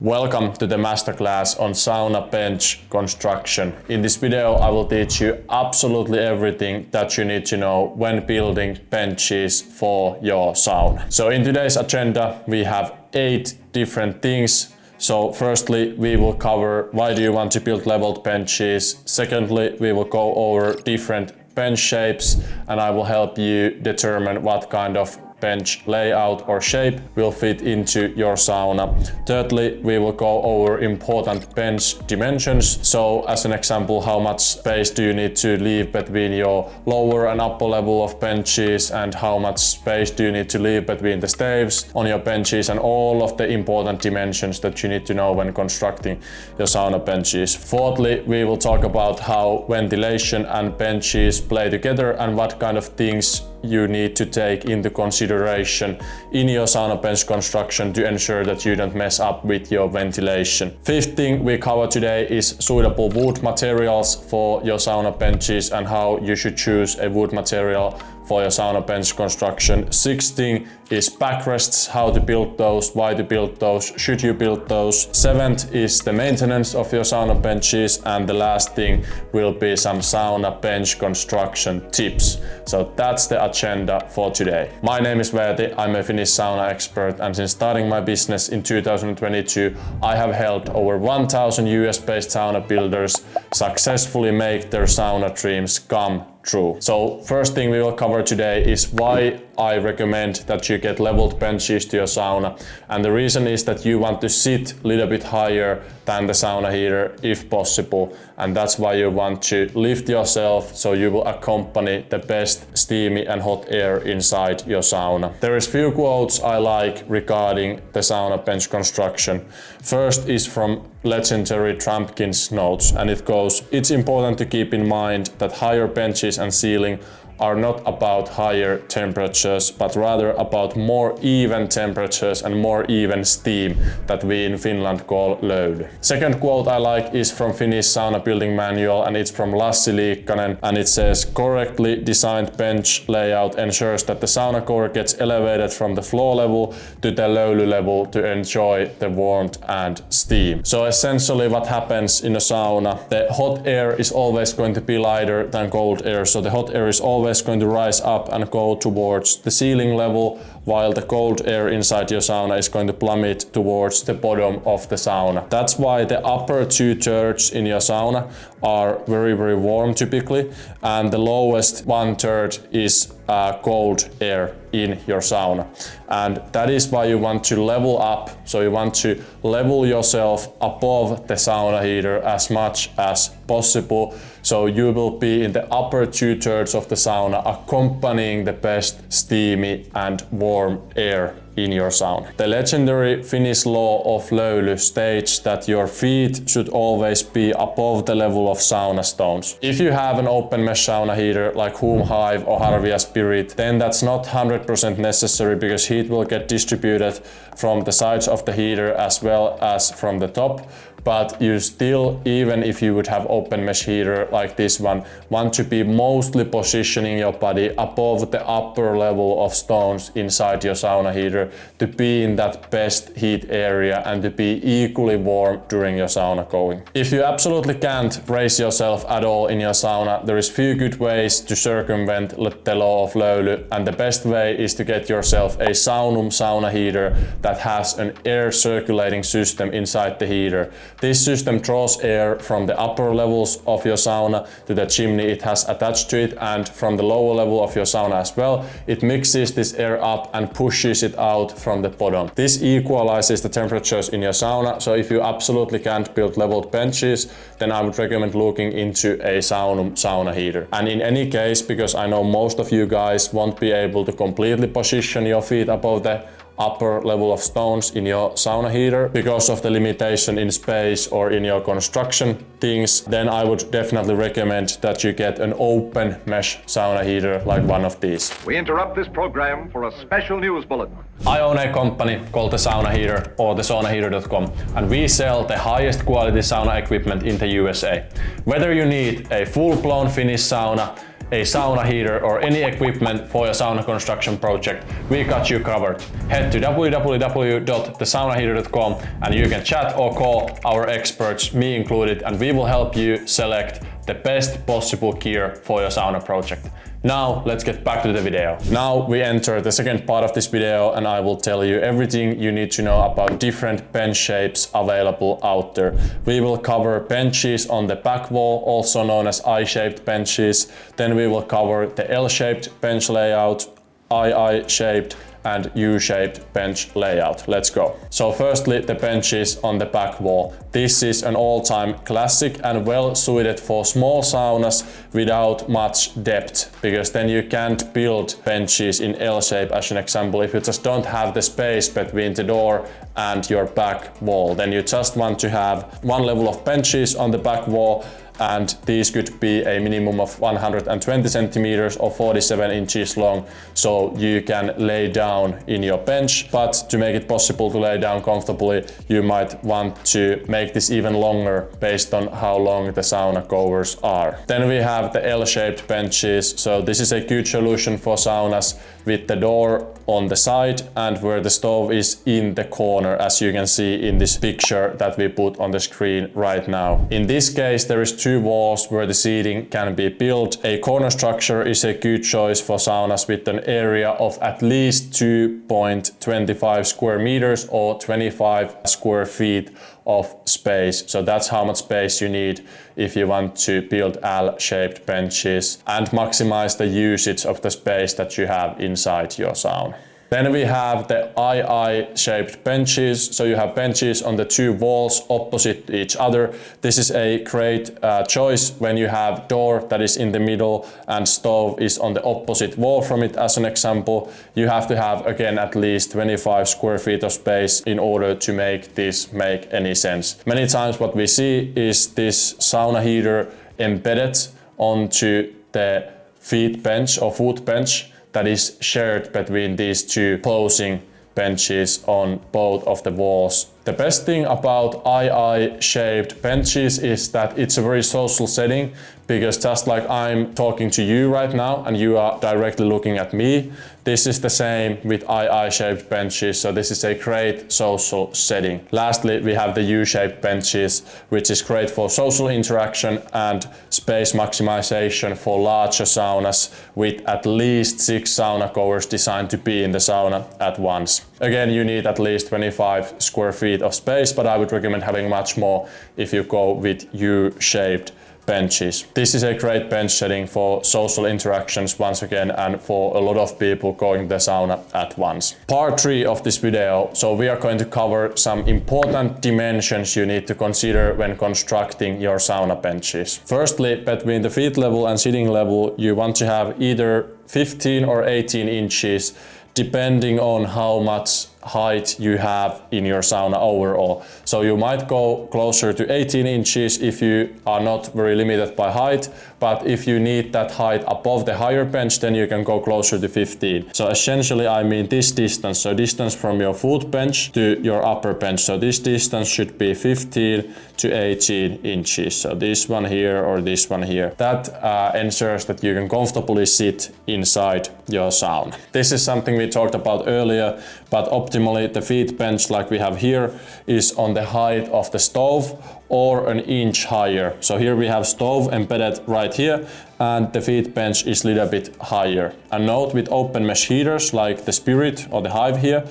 Welcome to the Masterclass on sauna bench construction. In this video, I will teach you absolutely everything that you need to know when building benches for your sauna. So in today's agenda, we have 8 different things. So firstly, we will cover why do you want to build leveled benches. Secondly, we will go over different bench shapes and I will help you determine what kind of bench layout or shape will fit into your sauna. Thirdly, we will go over important bench dimensions. So as an example, how much space do you need to leave between your lower and upper level of benches, and how much space do you need to leave between the staves on your benches, and all of the important dimensions that you need to know when constructing your sauna benches. Fourthly, we will talk about how ventilation and benches play together and what kind of things you need to take into consideration in your sauna bench construction to ensure that you don't mess up with your ventilation. Fifth thing we cover today is suitable wood materials for your sauna benches and how you should choose a wood material for your sauna bench construction. Sixth thing is backrests, how to build those, why to build those, should you build those. Seventh is the maintenance of your sauna benches, and the last thing will be some sauna bench construction tips. So that's the agenda for today. My name is Veeti, I'm a Finnish sauna expert, and since starting my business in 2022, I have helped over 1,000 US-based sauna builders successfully make their sauna dreams come true. So first thing we will cover today is why I recommend that you get leveled benches to your sauna. And the reason is that you want to sit a little bit higher than the sauna heater if possible. And that's why you want to lift yourself so you will accompany the best steamy and hot air inside your sauna. There is few quotes I like regarding the sauna bench construction. First is from legendary Trumpkin's notes, and it goes, "It's important to keep in mind that higher benches and ceiling are not about higher temperatures, but rather about more even temperatures and more even steam that we in Finland call Löyly." Second quote I like is from Finnish sauna building manual, and it's from Lassi Liikkanen, and it says, "Correctly designed bench layout ensures that the sauna core gets elevated from the floor level to the Löyly level to enjoy the warmth and steam." So essentially what happens in a sauna, the hot air is always going to be lighter than cold air, so the hot air is always going to rise up and go towards the ceiling level, while the cold air inside your sauna is going to plummet towards the bottom of the sauna. That's why the upper 2/3 in your sauna are very warm typically, and the lowest 1/3 is cold air in your sauna. And that is why you want to level up, so you want to level yourself above the sauna heater as much as possible, so you will be in the upper 2/3 of the sauna accompanying the best steamy and warm air in your sauna. The legendary Finnish law of Löyly states that your feet should always be above the level of sauna stones. If you have an open mesh sauna heater like Hume Hive or Harvia Spirit, then that's not 100% necessary because heat will get distributed from the sides of the heater as well as from the top. But you still, even if you would have open mesh heater like this one, want to be mostly positioning your body above the upper level of stones inside your sauna heater to be in that best heat area and to be equally warm during your sauna going. If you absolutely can't raise yourself at all in your sauna, there is few good ways to circumvent the law of Löyly, and the best way is to get yourself a sauna heater that has an air circulating system inside the heater. This system draws air from the upper levels of your sauna to the chimney it has attached to it, and from the lower level of your sauna as well. It mixes this air up and pushes it out from the bottom. This equalizes the temperatures in your sauna, so if you absolutely can't build leveled benches, then I would recommend looking into a sauna heater. And in any case, because I know most of you guys won't be able to completely position your feet above the upper level of stones in your sauna heater because of the limitation in space or in your construction things, then I would definitely recommend that you get an open mesh sauna heater like one of these. We interrupt this program for a special news bulletin. I own a company called The Sauna Heater or thesaunaheater.com, and we sell the highest quality sauna equipment in the USA. Whether you need a full-blown Finnish sauna, a sauna heater or any equipment for your sauna construction project, we got you covered. Head to www.thesaunaheater.com and you can chat or call our experts, me included, and we will help you select the best possible gear for your sauna project. Now let's get back to the video. Now we enter the second part of this video and I will tell you everything you need to know about different bench shapes available out there. We will cover benches on the back wall, also known as I-shaped benches. Then we will cover the L-shaped bench layout, II-shaped and U-shaped bench layout. Let's go. So firstly, the benches on the back wall. This is an all-time classic and well suited for small saunas without much depth, because then you can't build benches in L-shape as an example. If you just don't have the space between the door and your back wall, then you just want to have one level of benches on the back wall, and these could be a minimum of 120 centimeters or 47 inches long, so you can lay down in your bench. But to make it possible to lay down comfortably, you might want to make this even longer based on how long the sauna covers are. Then we have the L-shaped benches. So this is a good solution for saunas with the door on the side and where the stove is in the corner, as you can see in this picture that we put on the screen right now. In this case, there is two walls where the seating can be built. A corner structure is a good choice for saunas with an area of at least 2.25 square meters or 25 square feet of space. So that's how much space you need if you want to build L-shaped benches and maximize the usage of the space that you have inside your sauna. Then we have the II-shaped benches. So you have benches on the two walls opposite each other. This is a great choice when you have door that is in the middle and stove is on the opposite wall from it, as an example. You have to have, again, at least 25 square feet of space in order to make this make any sense. Many times what we see is this sauna heater embedded onto the feet bench or foot bench that is shared between these two opposing benches on both of the walls. The best thing about II-shaped benches is that it's a very social setting, because just like I'm talking to you right now and you are directly looking at me, this is the same with II-shaped benches, so this is a great social setting. Lastly, we have the U-shaped benches, which is great for social interaction and space maximization for larger saunas with at least 6 sauna covers designed to be in the sauna at once. Again, you need at least 25 square feet of space, but I would recommend having much more if you go with U-shaped benches. This is a great bench setting for social interactions once again and for a lot of people going to the sauna at once. Part 3 of this video. So we are going to cover some important dimensions you need to consider when constructing your sauna benches. Firstly, between the feet level and sitting level, you want to have either 15 or 18 inches depending on how much height you have in your sauna overall. So you might go closer to 18 inches if you are not very limited by height, but if you need that height above the higher bench, then you can go closer to 15. So essentially I mean this distance, so distance from your foot bench to your upper bench. So this distance should be 15 to 18 inches. So this one here or this one here. That ensures that you can comfortably sit inside your sauna. This is something we talked about earlier, but optimally the feet bench like we have here is on the height of the stove or an inch higher. So here we have stove embedded right here and the feet bench is a little bit higher. And note, with open mesh heaters like the Spirit or the Hive here,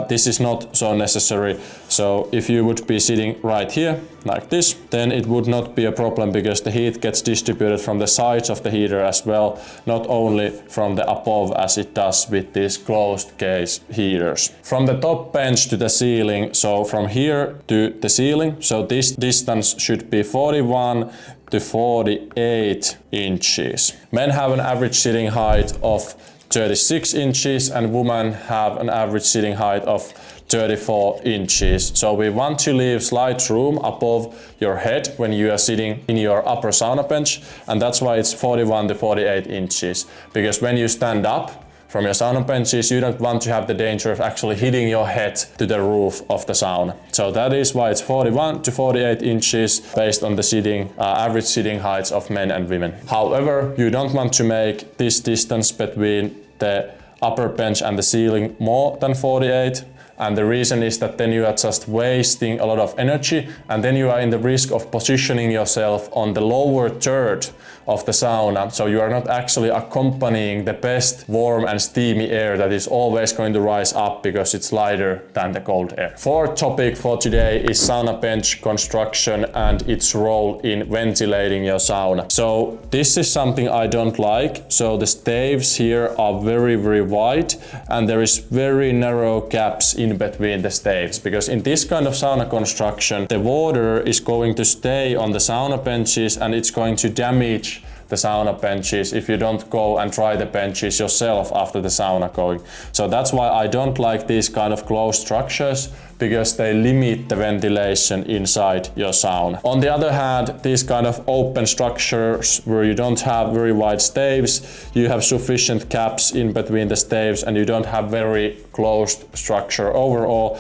this is not so necessary. So if you would be sitting right here like this, then it would not be a problem because the heat gets distributed from the sides of the heater as well, not only from the above as it does with these closed case heaters. From the top bench to the ceiling, so from here to the ceiling, so this distance should be 41 to 48 inches. Men have an average sitting height of 36 inches and women have an average sitting height of 34 inches. So we want to leave slight room above your head when you are sitting in your upper sauna bench, and that's why it's 41 to 48 inches. Because when you stand up from your sauna benches, you don't want to have the danger of actually hitting your head to the roof of the sauna. So that is why it's 41 to 48 inches based on the sitting, average sitting heights of men and women. However, you don't want to make this distance between the upper bench and the ceiling more than 48. And the reason is that then you are just wasting a lot of energy, and then you are in the risk of positioning yourself on the lower third of the sauna. So you are not actually accompanying the best warm and steamy air that is always going to rise up because it's lighter than the cold air. Fourth topic for today is sauna bench construction and its role in ventilating your sauna. So this is something I don't like. So the staves here are very, very wide, and there is very narrow gaps in between the staves, because in this kind of sauna construction, the water is going to stay on the sauna benches and it's going to damage the sauna benches if you don't go and try the benches yourself after the sauna going. So that's why I don't like these kind of closed structures, because they limit the ventilation inside your sauna. On the other hand, these kind of open structures where you don't have very wide staves, you have sufficient gaps in between the staves, and you don't have very closed structure overall.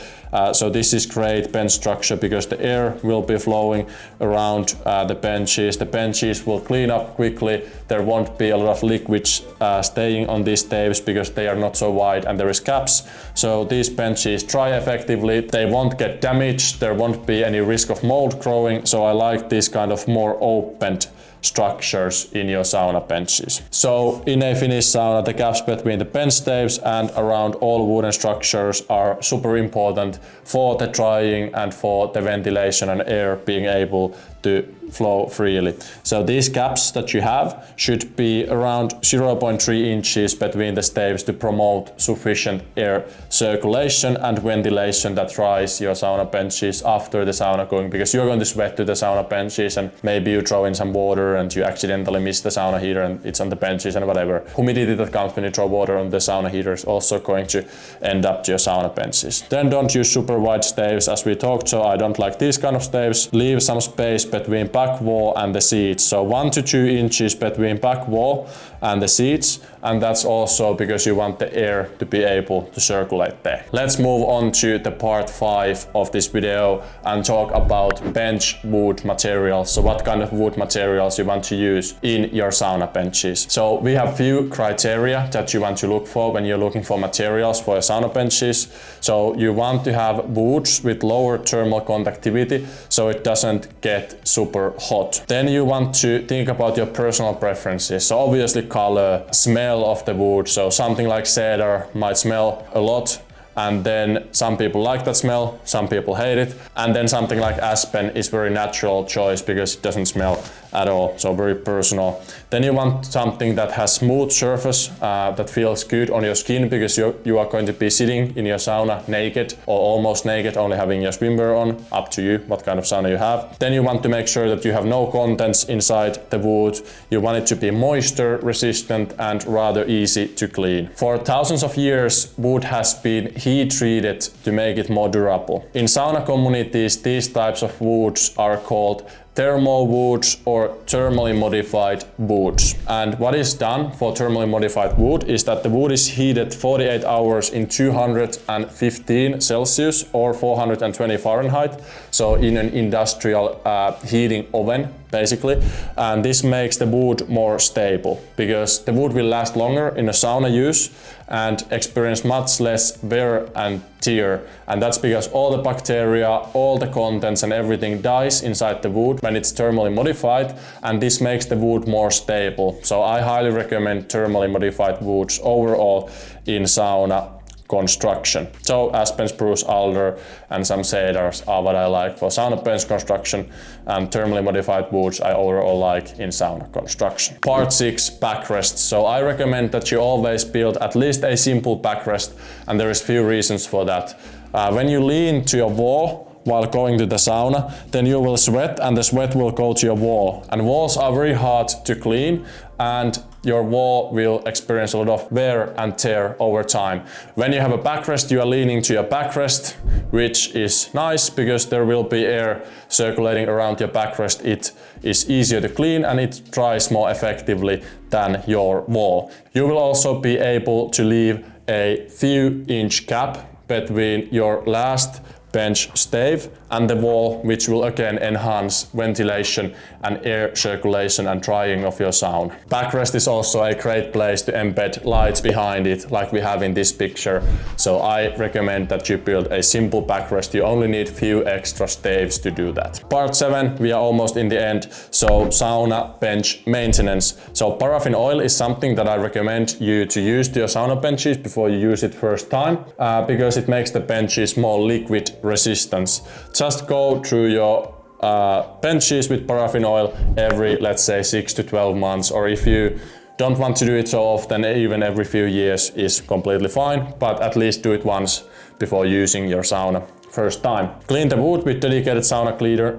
So this is great bench structure because the air will be flowing around the benches. The benches will clean up quickly. There won't be a lot of liquids staying on these staves because they are not so wide and there is gaps. So these benches dry effectively. They won't get damaged. There won't be any risk of mold growing. So I like these kind of more opened structures in your sauna benches. So in a Finnish sauna, the gaps between the bench staves and around all wooden structures are super important for the drying and for the ventilation and air being able to flow freely. So these gaps that you have should be around 0.3 inches between the staves to promote sufficient air circulation and ventilation that dries your sauna benches after the sauna going, because you're going to sweat to the sauna benches and maybe you throw in some water and you accidentally miss the sauna heater and it's on the benches and whatever. Humidity that comes when you throw water on the sauna heater is also going to end up to your sauna benches. Then don't use super wide staves as we talked, so I don't like these kind of staves. Leave some space between back wall and the seats, so 1 to 2 inches between back wall and the seats, and that's also because you want the air to be able to circulate there. Let's move on to the part 5 of this video and talk about bench wood materials. So what kind of wood materials you want to use in your sauna benches. So we have few criteria that you want to look for when you're looking for materials for your sauna benches. So you want to have woods with lower thermal conductivity so it doesn't get super hot. Then you want to think about your personal preferences. So obviously color, smell of the wood. So something like cedar might smell a lot, and then some people like that smell, some people hate it. And then something like aspen is very natural choice because it doesn't smell at all, so very personal. Then you want something that has smooth surface that feels good on your skin, because you are going to be sitting in your sauna naked or almost naked, only having your swimwear on, up to you what kind of sauna you have. Then you want to make sure that you have no contents inside the wood. You want it to be moisture resistant and rather easy to clean. For thousands of years, wood has been heat treated to make it more durable. In sauna communities, these types of woods are called thermal woods or thermally modified woods. And what is done for thermally modified wood is that the wood is heated 48 hours in 215 Celsius or 420 Fahrenheit, so in an industrial heating oven basically, and this makes the wood more stable because the wood will last longer in a sauna use and experience much less wear and tear, and that's because all the bacteria, all the contents and everything dies inside the wood when it's thermally modified, and this makes the wood more stable. So I highly recommend thermally modified woods overall in sauna construction. So aspen, spruce, alder and some cedars are what I like for sauna bench construction, and thermally modified woods I overall like in sauna construction. Part 6, backrests. So I recommend that you always build at least a simple backrest, and there is few reasons for that. When you lean to your wall, while going to the sauna, then you will sweat and the sweat will go to your wall. And walls are very hard to clean and your wall will experience a lot of wear and tear over time. When you have a backrest, you are leaning to your backrest, which is nice because there will be air circulating around your backrest. It is easier to clean and it dries more effectively than your wall. You will also be able to leave a few inch gap between your last bench stave and the wall, which will again enhance ventilation and air circulation and drying of your sauna. Backrest is also a great place to embed lights behind it, like we have in this picture. So I recommend that you build a simple backrest. You only need few extra staves to do that. Part 7, we are almost in the end. So sauna bench maintenance. So paraffin oil is something that I recommend you to use to your sauna benches before you use it first time, because it makes the benches more liquid resistance. Just go through your benches with paraffin oil every, let's say, 6 to 12 months, or if you don't want to do it so often, even every few years is completely fine, but at least do it once before using your sauna first time. Clean the wood with dedicated sauna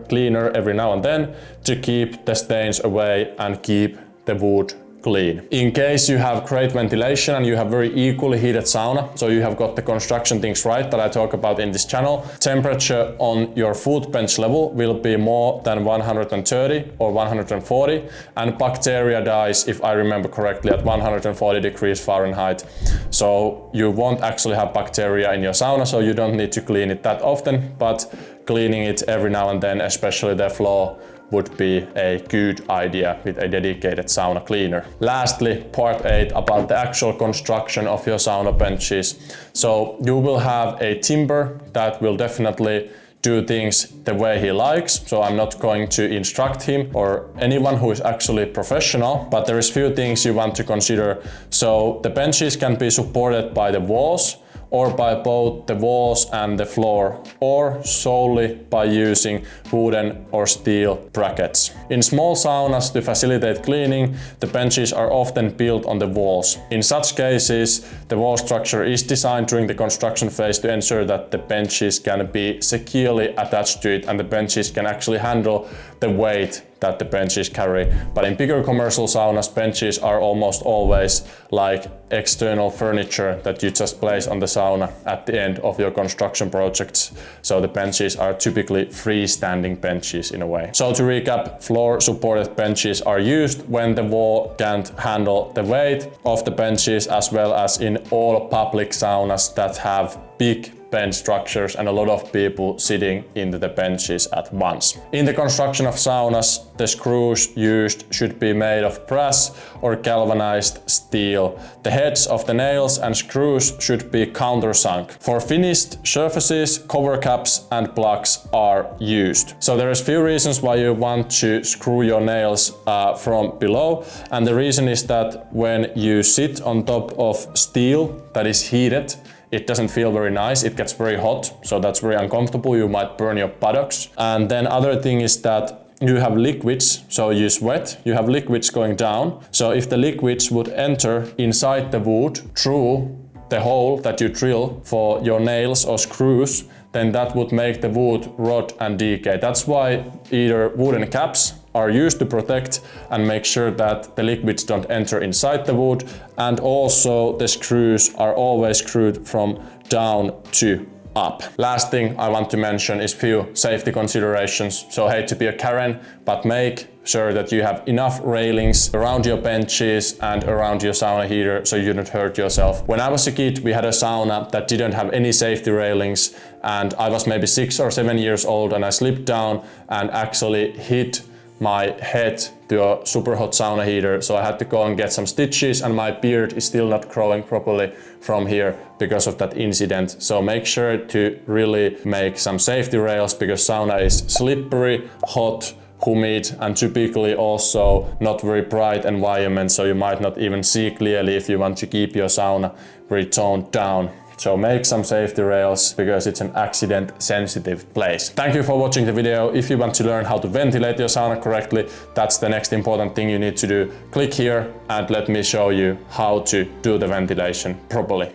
cleaner every now and then to keep the stains away and keep the wood clean. In case you have great ventilation and you have very equally heated sauna, so you have got the construction things right that I talk about in this channel, temperature on your foot bench level will be more than 130 or 140, and bacteria dies, if I remember correctly, at 140 degrees Fahrenheit. So you won't actually have bacteria in your sauna, so you don't need to clean it that often, but cleaning it every now and then, especially the floor, would be a good idea with a dedicated sauna cleaner. Lastly, part 8 about the actual construction of your sauna benches. So you will have a timber that will definitely do things the way he likes. So I'm not going to instruct him or anyone who is actually professional, but there is few things you want to consider. So the benches can be supported by the walls, or by both the walls and the floor, or solely by using wooden or steel brackets. In small saunas, to facilitate cleaning, the benches are often built on the walls. In such cases, the wall structure is designed during the construction phase to ensure that the benches can be securely attached to it and the benches can actually handle the weight that the benches carry. But in bigger commercial saunas, benches are almost always like external furniture that you just place on the sauna at the end of your construction projects. So the benches are typically freestanding benches in a way. So to recap, floor supported benches are used when the wall can't handle the weight of the benches, as well as in all public saunas that have big bench structures and a lot of people sitting into the benches at once. In the construction of saunas, the screws used should be made of brass or galvanized steel. The heads of the nails and screws should be countersunk. For finished surfaces, cover caps and plugs are used. So there is few reasons why you want to screw your nails from below, and the reason is that when you sit on top of steel that is heated, it doesn't feel very nice, it gets very hot, so that's very uncomfortable, you might burn your buttocks. And then other thing is that you have liquids, so you sweat, you have liquids going down. So if the liquids would enter inside the wood through the hole that you drill for your nails or screws, then that would make the wood rot and decay. That's why either wooden caps are used to protect and make sure that the liquids don't enter inside the wood, and also the screws are always screwed from down to up. Last thing I want to mention is few safety considerations. So hate to be a Karen, but make sure that you have enough railings around your benches and around your sauna heater so you don't hurt yourself. When I was a kid, we had a sauna that didn't have any safety railings, and I was maybe 6 or 7 years old, and I slipped down and actually hit my head to a super hot sauna heater, so I had to go and get some stitches, and my beard is still not growing properly from here because of that incident. So make sure to really make some safety rails, because sauna is slippery, hot, humid, and typically also not very bright environment, so you might not even see clearly if you want to keep your sauna very toned down. So make some safety rails, because it's an accident sensitive place. Thank you for watching the video. If you want to learn how to ventilate your sauna correctly, that's the next important thing you need to do. Click here and let me show you how to do the ventilation properly.